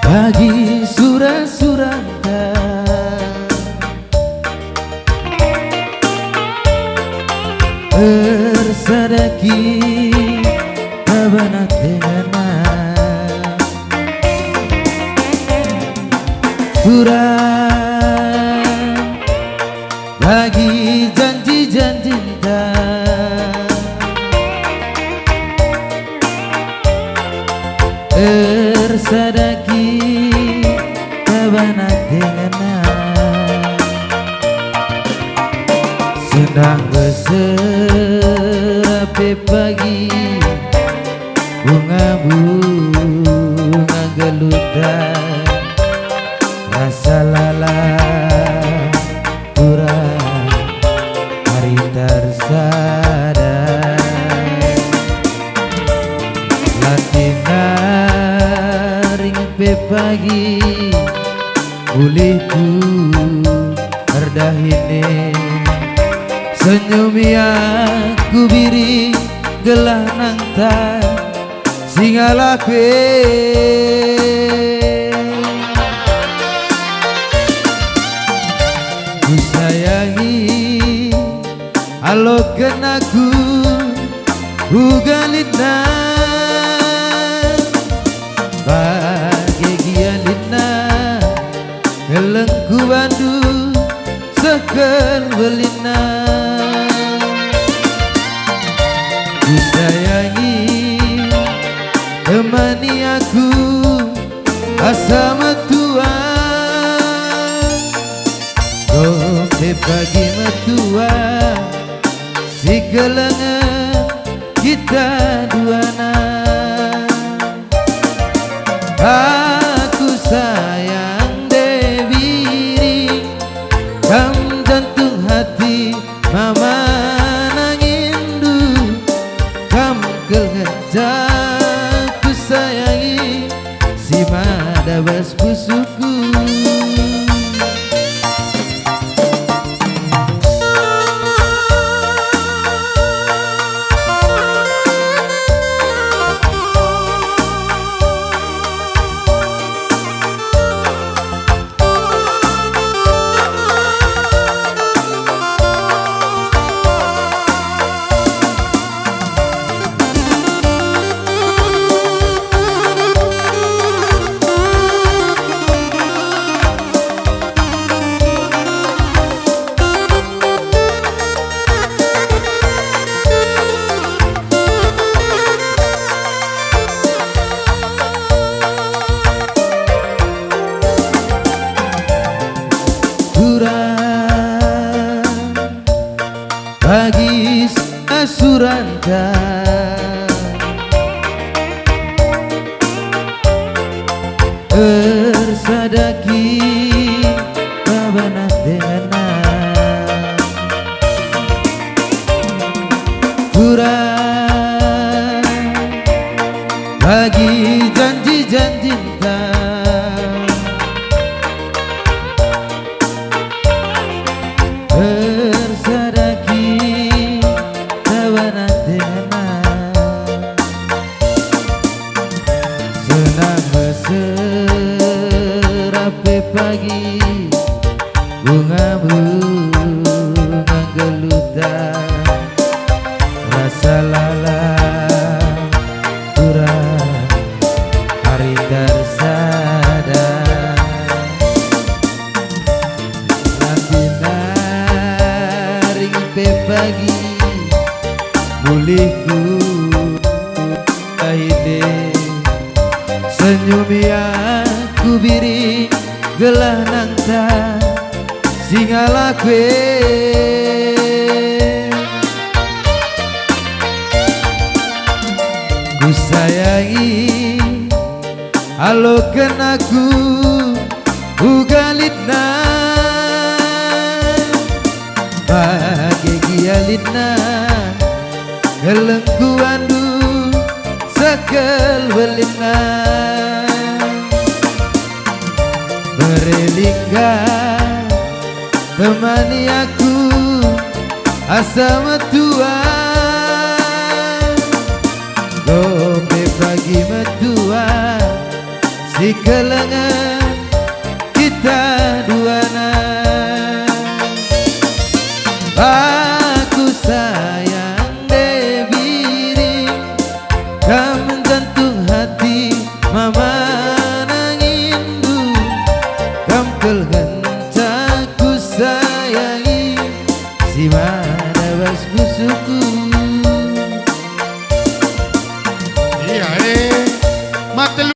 Bagi sura-suranda bersadaki tabanat dengan kurang bagi janji-janji cinta bersadaki tabanat dengan sedang berserapi pagi bunga-bunga gelutan rasa lalang kurang hari tersadar latina ringpe pagi pulihku erdahine senyum yang ku biri gelah nangta singalah kue ku sayangi alo kenaku ugalina bahagialina elengku bandu sekel belina ku sayangi temani aku asa metua gope pagi metua si gelengan kita duana aku sayang Dewi kam jantung hati mama nangindu kam kelenjar ku sayangi si madabas busuku bagi asuranda bersadaki tabanat dengan kurang bagi janji-janji cinta serapi pagi bunga-bunga gelutan rasa lalang kurang hari tersadar nanti naring pagi mulihku aide senyum yang ku biri gelah nangta singalah kue ku sayangi alo kenaku ugalitna bahagialina gelengku andu sekel belina berelingkan temani aku asa metua gope pagi metua si kalangan